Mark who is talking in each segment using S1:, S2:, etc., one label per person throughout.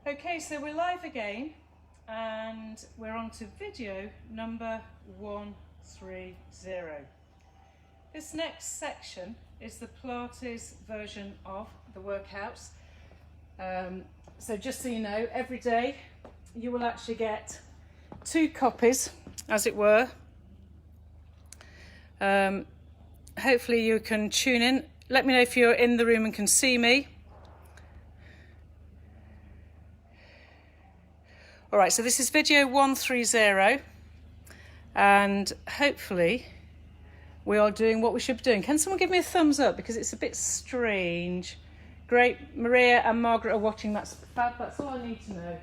S1: Okay, so we're live again and we're on to video number 130. This next section is the Pilates version of the workouts. So just so you know, every day you will actually get 2 copies, as it were. Hopefully you can tune in. Let me know if you're in the room and can see me. All right, so this is video 130, and hopefully we are doing what we should be doing. Can someone give me a thumbs up, because it's a bit strange? Great, Maria and Margaret are watching, that's fab, that's all I need to know.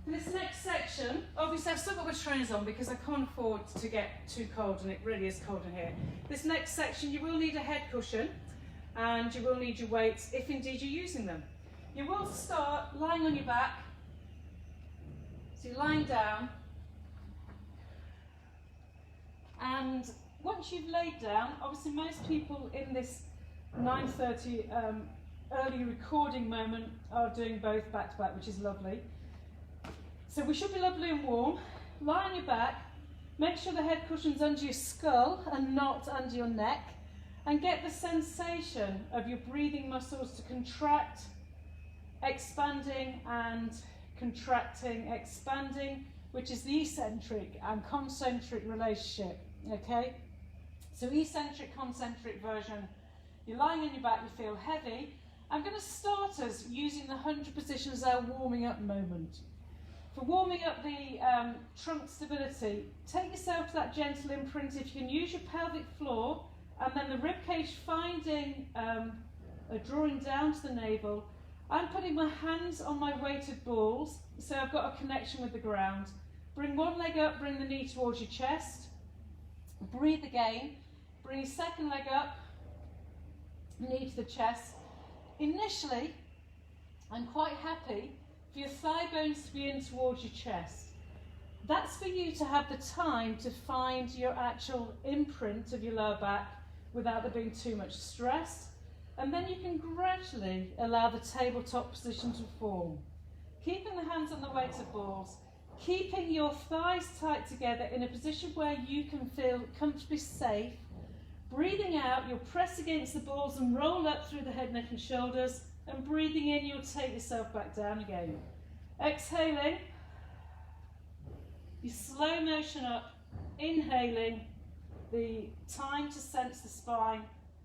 S1: This next section, obviously I've still got my trainers on because I can't afford to get too cold, and it really is cold in here. This next section you will need a head cushion and you will need your weights if indeed you're using them. You will start lying on your back. So you're lying down, and once you've laid down, obviously most people in this 9:30 early recording moment are doing both back to back, which is lovely. So we should be lovely and warm. Lie on your back, make sure the head cushion's under your skull and not under your neck, and get the sensation of your breathing muscles to contract, expanding and contracting, expanding, which is the eccentric and concentric relationship, okay? So eccentric, concentric version, you're lying on your back, you feel heavy. I'm going to start us using the 100 position as our warming up moment. For warming up the trunk stability, take yourself to that gentle imprint. If you can use your pelvic floor, and then the rib cage finding a drawing down to the navel. I'm putting my hands on my weighted balls, so I've got a connection with the ground. Bring one leg up, bring the knee towards your chest. Breathe again. Bring your second leg up, knee to the chest. Initially, I'm quite happy for your thigh bones to be in towards your chest. That's for you to have the time to find your actual imprint of your lower back without there being too much stress. And then you can gradually allow the tabletop position to form. Keeping the hands on the weighted balls, keeping your thighs tight together in a position where you can feel comfortably safe. Breathing out, you'll press against the balls and roll up through the head, neck and shoulders. And breathing in, you'll take yourself back down again. Exhaling, you slow motion up, inhaling, the time to sense the spine,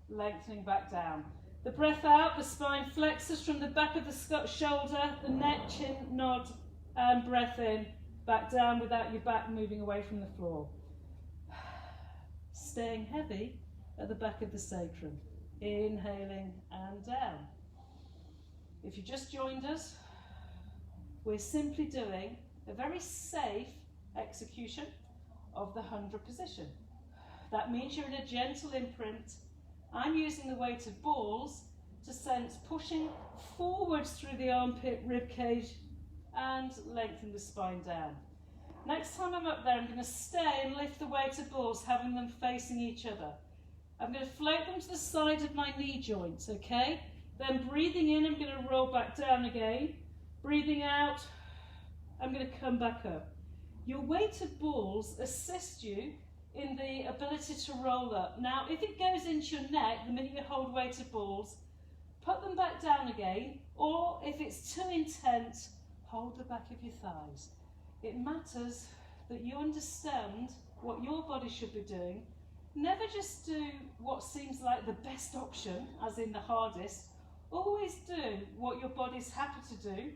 S1: lengthening back down. The breath out, the spine flexes from the back of the shoulder, the neck, chin, nod, and breath in, back down without your back moving away from the floor. Staying heavy at the back of the sacrum, inhaling and down. If you just joined us, we're simply doing a very safe execution of the 100 position. That means you're in a gentle imprint. I'm using the weighted balls to sense pushing forwards through the armpit, rib cage, and lengthen the spine down. Next time I'm up there, I'm going to stay and lift the weighted balls, having them facing each other. I'm going to float them to the side of my knee joints, okay? Then breathing in, I'm going to roll back down again. Breathing out, I'm going to come back up. Your weighted balls assist you in the ability to roll up. Now, if it goes into your neck, the minute you hold weighted balls, put them back down again, or if it's too intense, hold the back of your thighs. It matters that you understand what your body should be doing. Never just do what seems like the best option, as in the hardest. Always do what your body's happy to do.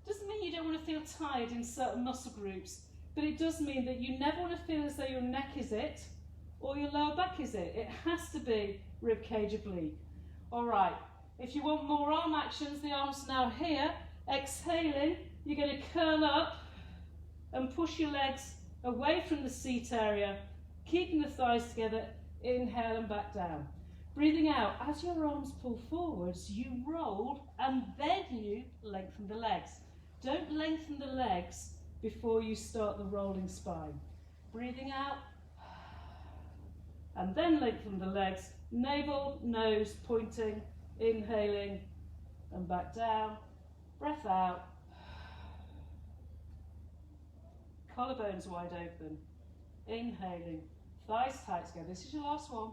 S1: Doesn't mean you don't want to feel tired in certain muscle groups, but it does mean that you never want to feel as though your neck is it or your lower back is it. It has to be rib cage oblique. All right, if you want more arm actions, the arms are now here. Exhaling, you're going to curl up and push your legs away from the seat area, keeping the thighs together. Inhale and back down. Breathing out, as your arms pull forwards, you roll and then you lengthen the legs. Don't lengthen the legs before you start the rolling spine. Breathing out, and then lengthen the legs, navel, nose pointing, inhaling and back down. Breath out, Collarbones wide open. Inhaling, thighs tight together. This is your last one.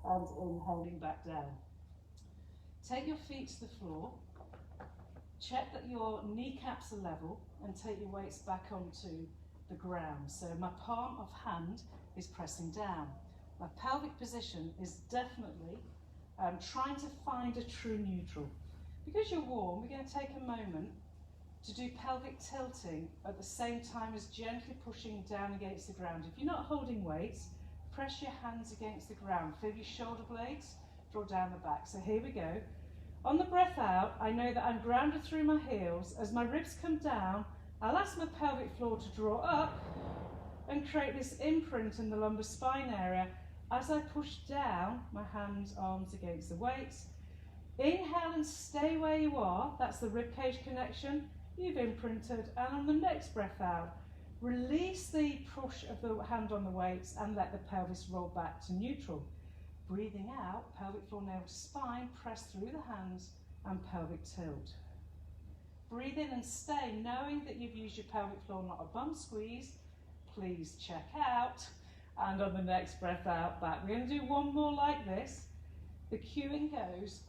S1: And inhaling back down. Take your feet to the floor. Check that your kneecaps are level and take your weights back onto the ground. So my palm of hand is pressing down. My pelvic position is definitely trying to find a true neutral. Because you're warm, we're going to take a moment to do pelvic tilting at the same time as gently pushing down against the ground. If you're not holding weights, press your hands against the ground. Feel your shoulder blades, draw down the back. So here we go. On the breath out, I know that I'm grounded through my heels. As my ribs come down, I'll ask my pelvic floor to draw up and create this imprint in the lumbar spine area. As I push down, my hands, arms against the weights. Inhale and stay where you are. That's the ribcage connection. You've imprinted. And on the next breath out, release the push of the hand on the weights and let the pelvis roll back to neutral. Breathing out, pelvic floor navel to spine, press through the hands and pelvic tilt. Breathe in and stay, knowing that you've used your pelvic floor, not a bum squeeze. Please check out. And on the next breath out, back. We're going to do one more like this. The cueing goes,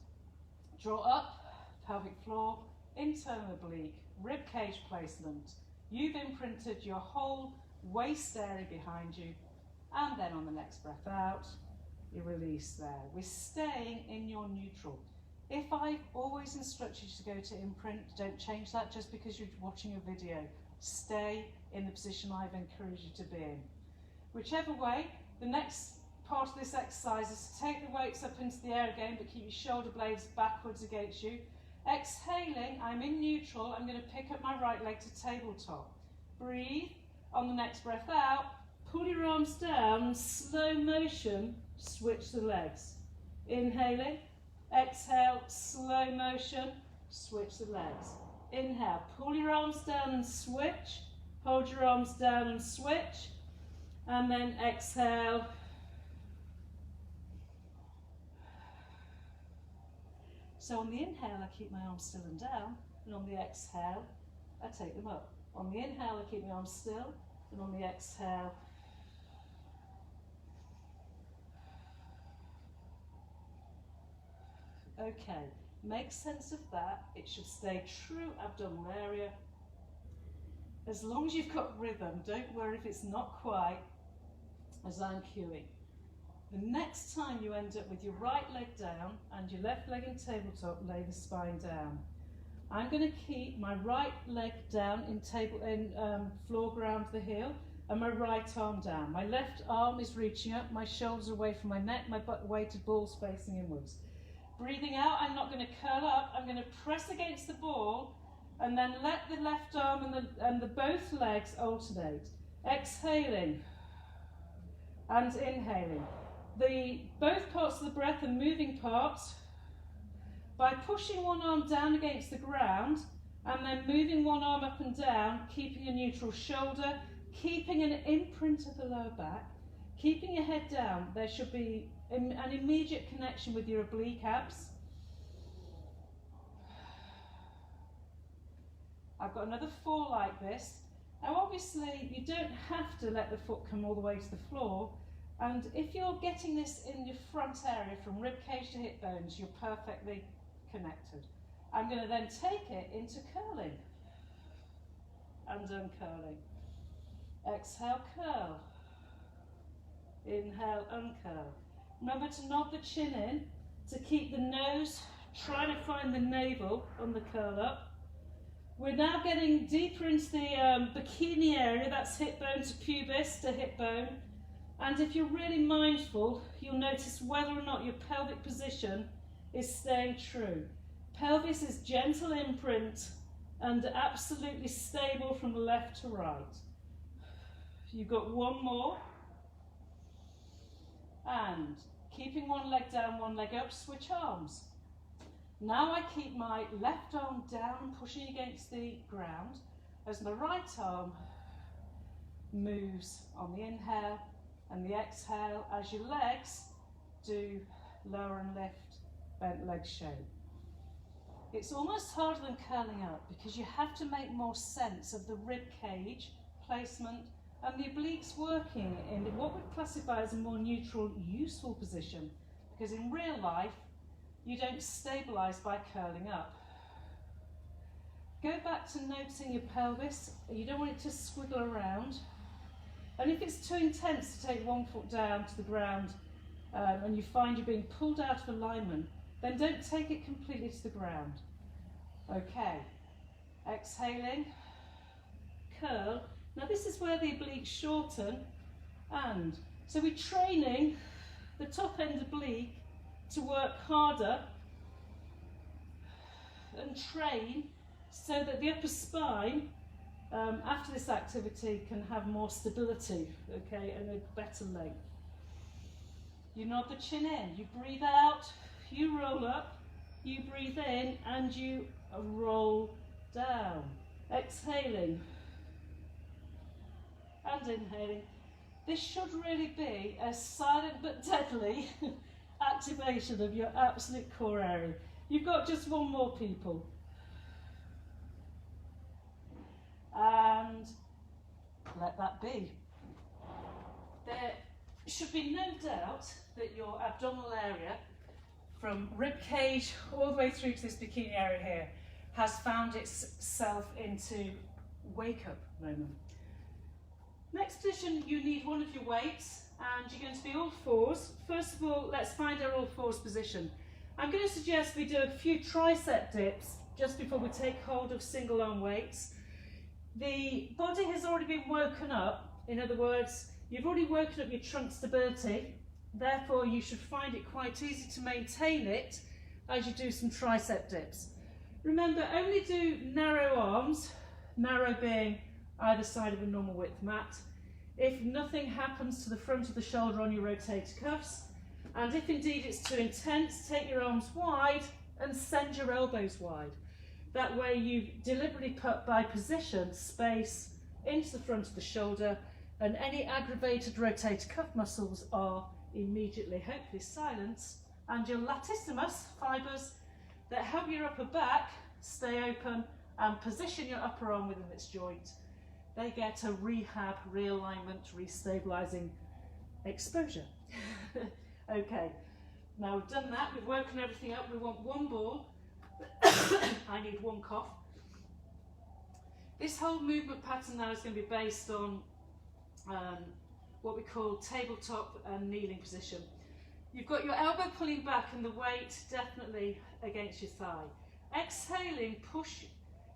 S1: draw up, pelvic floor, internal oblique, rib cage placement. You've imprinted your whole waist area behind you. And then on the next breath out, you release there. We're staying in your neutral. If I've always instructed you to go to imprint, don't change that just because you're watching a video. Stay in the position I've encouraged you to be in. Whichever way, the next part of this exercise is to take the weights up into the air again, but keep your shoulder blades backwards against you. Exhaling, I'm in neutral. I'm going to pick up my right leg to tabletop. Breathe. On the next breath out, pull your arms down, slow motion, switch the legs. Inhaling, exhale, slow motion, switch the legs. Inhale, pull your arms down and switch, hold your arms down and switch, and then exhale. So on the inhale, I keep my arms still and down, and on the exhale, I take them up. On the inhale, I keep my arms still, and on the exhale, okay, make sense of that. It should stay true abdominal area. As long as you've got rhythm, don't worry if it's not quite as I'm cueing. The next time you end up with your right leg down and your left leg in tabletop, lay the spine down. I'm going to keep my right leg down in floor ground the heel and my right arm down. My left arm is reaching up, my shoulders are away from my neck, my weighted balls facing inwards. Breathing out, I'm not going to curl up, I'm going to press against the ball and then let the left arm and the both legs alternate. Exhaling and inhaling. Both parts of the breath are moving parts. By pushing one arm down against the ground and then moving one arm up and down, keeping a neutral shoulder, keeping an imprint of the lower back, keeping your head down, there should be an immediate connection with your oblique abs. I've got another 4 like this. Now obviously you don't have to let the foot come all the way to the floor, and if you're getting this in your front area from rib cage to hip bones, you're perfectly connected. I'm going to then take it into curling and uncurling. Exhale, curl. Inhale, uncurl. Remember to nod the chin in, to keep the nose, trying to find the navel on the curl up. We're now getting deeper into the bikini area, that's hip bone to pubis to hip bone. And if you're really mindful, you'll notice whether or not your pelvic position is staying true. Pelvis is gentle imprint and absolutely stable from left to right. You've got one more. And keeping one leg down, one leg up, switch arms. Now I keep my left arm down and pushing against the ground as my right arm moves on the inhale and the exhale as your legs do lower and lift, bent leg shape. It's almost harder than curling up because you have to make more sense of the rib cage placement and the obliques working in what we classify as a more neutral, useful position, because in real life you don't stabilise by curling up. Go back to noticing your pelvis. You don't want it to squiggle around, and if it's too intense to take one foot down to the ground and you find you're being pulled out of alignment, then don't take it completely to the ground. Okay, exhaling, curl. Now this is where the obliques shorten, and so we're training the top end oblique to work harder and train so that the upper spine after this activity can have more stability, okay, and a better length. You nod the chin in, you breathe out, you roll up, you breathe in, and you roll down. Exhaling and inhaling. This should really be a silent but deadly activation of your absolute core area. You've got just one more, people. And let that be. There should be no doubt that your abdominal area, from rib cage all the way through to this bikini area here, has found itself into wake up moment. Next position, you need one of your weights, and you're going to be all fours. First of all, let's find our all fours position. I'm going to suggest we do a few tricep dips just before we take hold of single arm weights. The body has already been woken up. In other words, you've already woken up your trunk stability. Therefore, you should find it quite easy to maintain it as you do some tricep dips. Remember, only do narrow arms, narrow being either side of a normal width mat. If nothing happens to the front of the shoulder on your rotator cuffs, and if indeed it's too intense, take your arms wide and send your elbows wide. That way you deliberately put by position space into the front of the shoulder, and any aggravated rotator cuff muscles are immediately, hopefully, silenced, and your latissimus fibres that help your upper back stay open and position your upper arm within its joint, they get a rehab, realignment, restabilising exposure. Okay, now we've done that, we've woken everything up, we want one ball. I need one cough. This whole movement pattern now is going to be based on what we call tabletop and kneeling position. You've got your elbow pulling back and the weight definitely against your thigh. Exhaling, push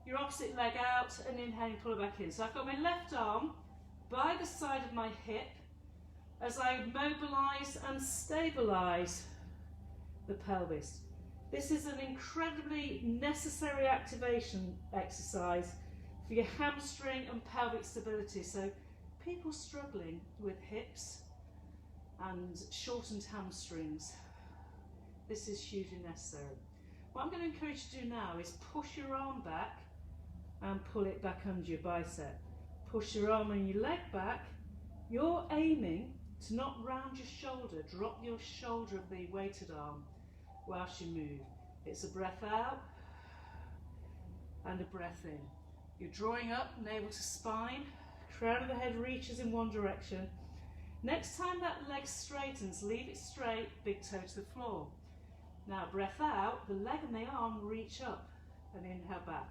S1: your opposite leg out, and inhaling, pull it back in. So I've got my left arm by the side of my hip as I mobilise and stabilise the pelvis. This is an incredibly necessary activation exercise for your hamstring and pelvic stability. So people struggling with hips and shortened hamstrings, this is hugely necessary. What I'm going to encourage you to do now is push your arm back and pull it back under your bicep. Push your arm and your leg back. You're aiming to not round your shoulder, drop your shoulder of the weighted arm whilst you move. It's a breath out and a breath in. You're drawing up, navel to spine, crown of the head reaches in one direction. Next time that leg straightens, leave it straight, big toe to the floor. Now breath out, the leg and the arm reach up, and inhale back.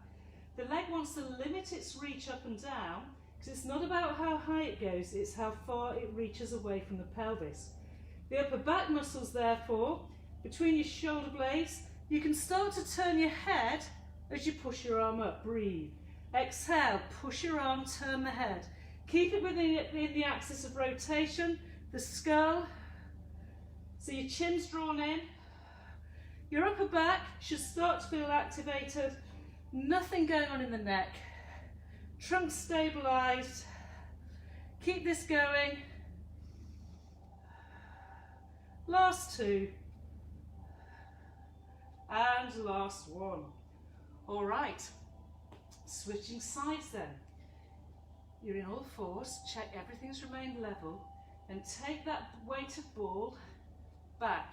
S1: The leg wants to limit its reach up and down, because it's not about how high it goes, it's how far it reaches away from the pelvis. The upper back muscles, therefore, between your shoulder blades, you can start to turn your head as you push your arm up. Breathe. Exhale, push your arm, turn the head. Keep it within the axis of rotation, the skull, so your chin's drawn in. Your upper back should start to feel activated. Nothing going on in the neck. Trunk stabilised. Keep this going. Last two. And last one. All right. Switching sides then. You're in all fours. Check everything's remained level. And take that weighted ball back.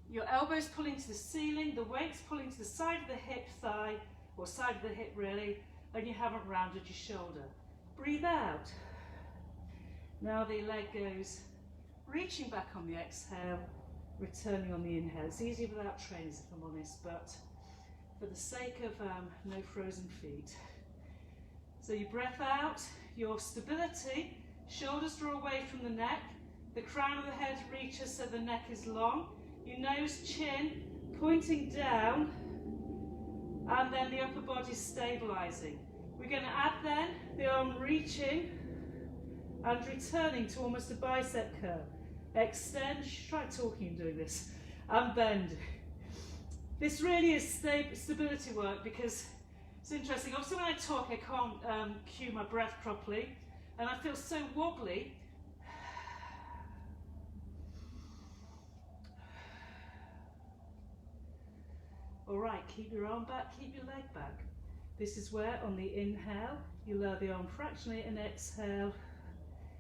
S1: Your elbows pulling to the ceiling, the weight's pulling to the side of the hip, thigh, or side of the hip really, and you haven't rounded your shoulder. Breathe out. Now the leg goes reaching back on the exhale, returning on the inhale. It's easier without trainers, if I'm honest, but for the sake of no frozen feet. So you breath out, your stability, shoulders draw away from the neck, the crown of the head reaches so the neck is long, your nose, chin pointing down, and then the upper body stabilising. We're going to add then the arm reaching and returning to almost a bicep curl. Extend, try talking and doing this, and bend. This really is stability work because it's interesting. Obviously when I talk I can't cue my breath properly and I feel so wobbly. Alright, keep your arm back, keep your leg back. This is where on the inhale you lower the arm fractionally and exhale.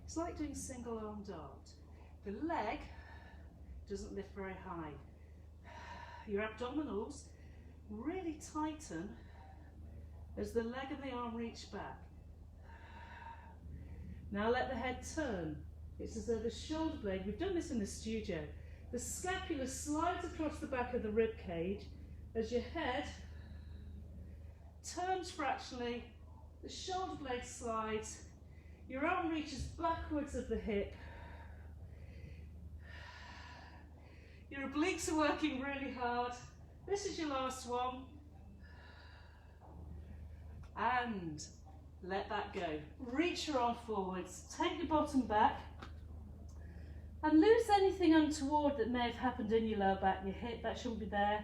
S1: It's like doing single arm dart. The leg doesn't lift very high. Your abdominals really tighten as the leg and the arm reach back. Now let the head turn. It's as though the shoulder blade, we've done this in the studio, the scapula slides across the back of the rib cage as your head turns fractionally, the shoulder blade slides, your arm reaches backwards of the hip, your obliques are working really hard. This is your last one. And let that go. Reach your arm forwards, take your bottom back, and lose anything untoward that may have happened in your lower back, your hip, that shouldn't be there.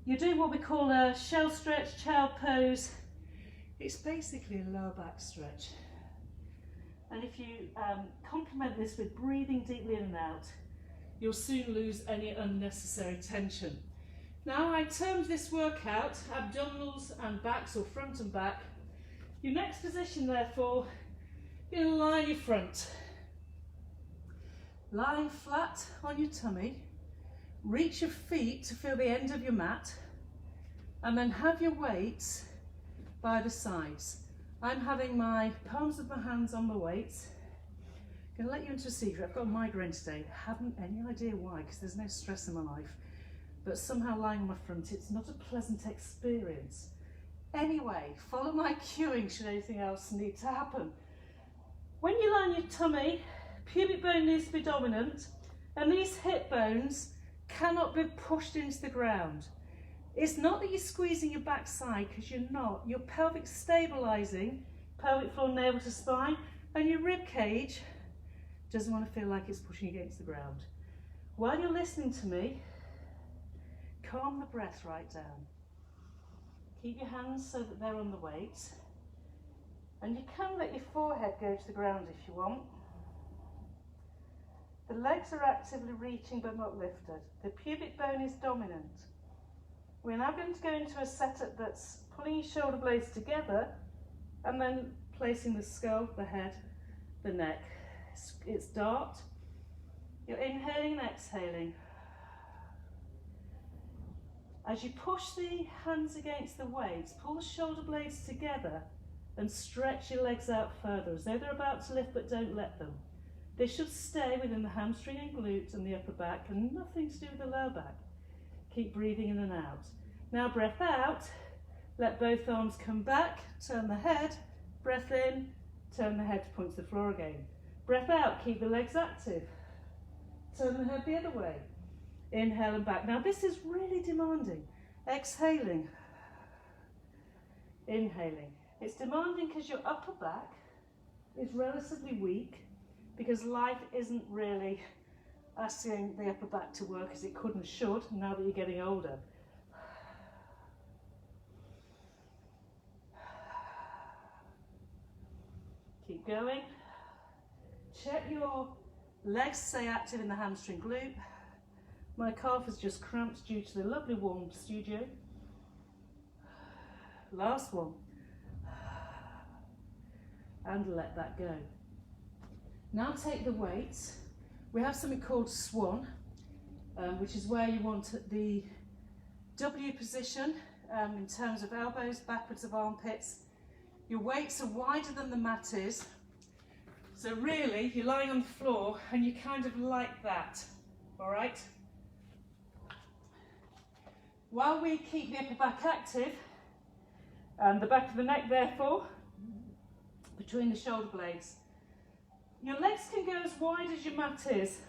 S1: You're doing what we call a shell stretch, child pose. It's basically a lower back stretch. And if you complement this with breathing deeply in and out, you'll soon lose any unnecessary tension. Now I termed this workout abdominals and backs, or front and back. Your next position therefore, you're going to lie your front. Lying flat on your tummy, reach your feet to feel the end of your mat, and then have your weights by the sides. I'm having my palms of my hands on the weights. I'm going to let you into a secret. I've got a migraine today. I haven't any idea why, because there's no stress in my life. But somehow lying on my front, it's not a pleasant experience. Anyway, follow my cueing should anything else need to happen. When you lie on your tummy, pubic bone needs to be dominant, and these hip bones cannot be pushed into the ground. It's not that you're squeezing your backside, because you're not. You're pelvic stabilising, pelvic floor navel to spine, and your rib cage doesn't want to feel like it's pushing against the ground. While you're listening to me, calm the breath right down. Keep your hands so that they're on the weights, and you can let your forehead go to the ground if you want. The legs are actively reaching but not lifted. The pubic bone is dominant. We're now going to go into a setup that's pulling your shoulder blades together and then placing the skull, the head, the neck. It's dart. You're inhaling and exhaling. As you push the hands against the weights, pull the shoulder blades together and stretch your legs out further as though they're about to lift, but don't let them. They should stay within the hamstring and glutes and the upper back, and nothing to do with the lower back. Keep breathing in and out. Now breath out, let both arms come back, turn the head, breath in, turn the head to point to the floor again. Breath out, keep the legs active. Turn the head the other way. Inhale and back. Now this is really demanding. Exhaling. Inhaling. It's demanding because your upper back is relatively weak, because life isn't really asking the upper back to work as it could and should now that you're getting older. Keep going. Check your legs stay active in the hamstring glute. My calf is just cramped due to the lovely warm studio. Last one. And let that go. Now take the weights. We have something called swan. which is where you want the W position in terms of elbows backwards of armpits. Your weights are wider than the mat is. So really, you're lying on the floor and you kind of like that, all right? While we keep the upper back active, and the back of the neck therefore, between the shoulder blades, your legs can go as wide as your mat is.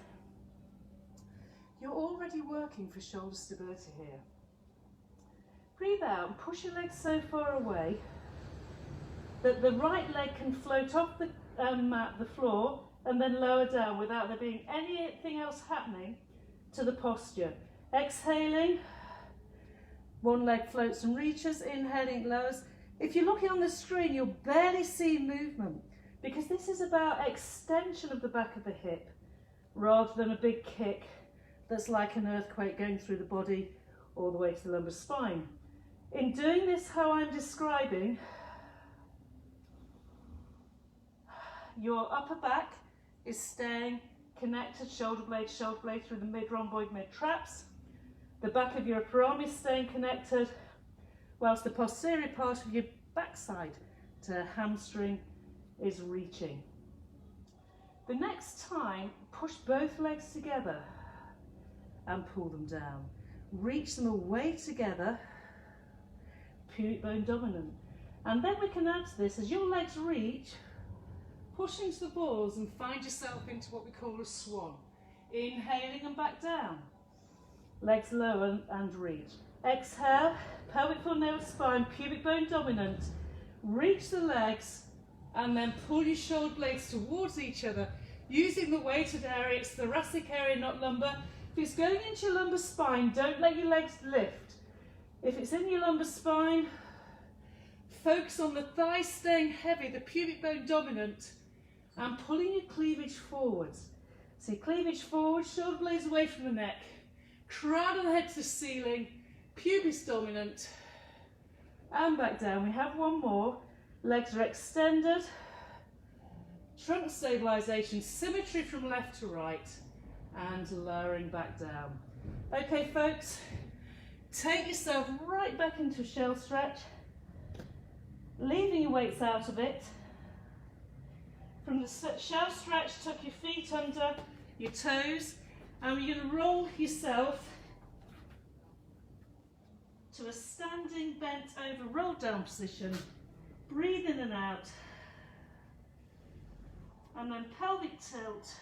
S1: You're already working for shoulder stability here. Breathe out and push your legs so far away that the right leg can float off the mat, the floor, and then lower down without there being anything else happening to the posture. Exhaling, one leg floats and reaches, inhaling, lowers. If you're looking on the screen, you'll barely see movement because this is about extension of the back of the hip rather than a big kick that's like an earthquake going through the body all the way to the lumbar spine. In doing this how I'm describing, your upper back is staying connected, shoulder blade through the mid-rhomboid mid-traps. The back of your upper arm is staying connected, whilst the posterior part of your backside to hamstring is reaching. The next time, push both legs together and pull them down. Reach them away together, pubic bone dominant. And then we can add to this, as your legs reach, push into the balls and find yourself into what we call a swan. Inhaling and back down. Legs lower and reach. Exhale, pelvic floor navel spine, pubic bone dominant. Reach the legs and then pull your shoulder blades towards each other using the weighted area. It's the thoracic area, not lumbar. If it's going into your lumbar spine, don't let your legs lift. If it's in your lumbar spine, focus on the thighs staying heavy, the pubic bone dominant, and pulling your cleavage forwards. So cleavage forward, shoulder blades away from the neck, crown of the head to the ceiling, pubis dominant, and back down. We have one more. Legs are extended, trunk stabilization, symmetry from left to right, and lowering back down. Okay, folks, take yourself right back into a shell stretch, leaving your weights out of it. From the shell stretch, tuck your feet under your toes, and you're going to roll yourself to a standing bent over roll down position. Breathe in and out, and then pelvic tilt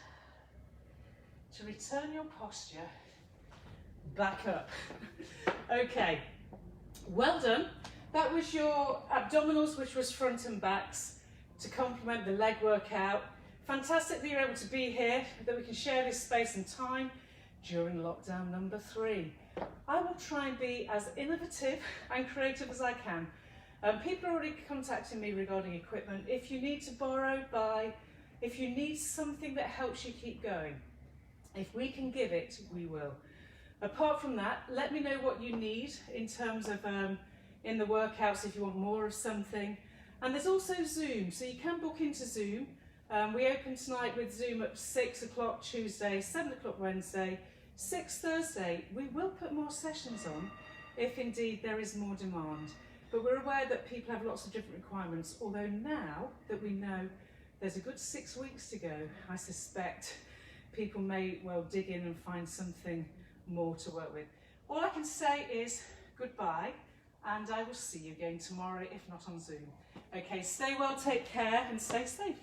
S1: to return your posture back up. Okay, well done. That was your abdominals, which was front and backs, to complement the leg workout. Fantastic that you're able to be here, that we can share this space and time during lockdown number 3. I will try and be as innovative and creative as I can. People are already contacting me regarding equipment. If you need to borrow, buy. If you need something that helps you keep going, if we can give it, we will. Apart from that, let me know what you need in terms of in the workouts if you want more of something. And there's also Zoom, so you can book into Zoom. We open tonight with Zoom at 6 o'clock Tuesday, 7 o'clock Wednesday, 6 Thursday. We will put more sessions on if indeed there is more demand. But we're aware that people have lots of different requirements, although now that we know there's a good 6 weeks to go, I suspect people may well dig in and find something more to work with. All I can say is goodbye, and I will see you again tomorrow, if not on Zoom. Okay, stay well, take care, and stay safe.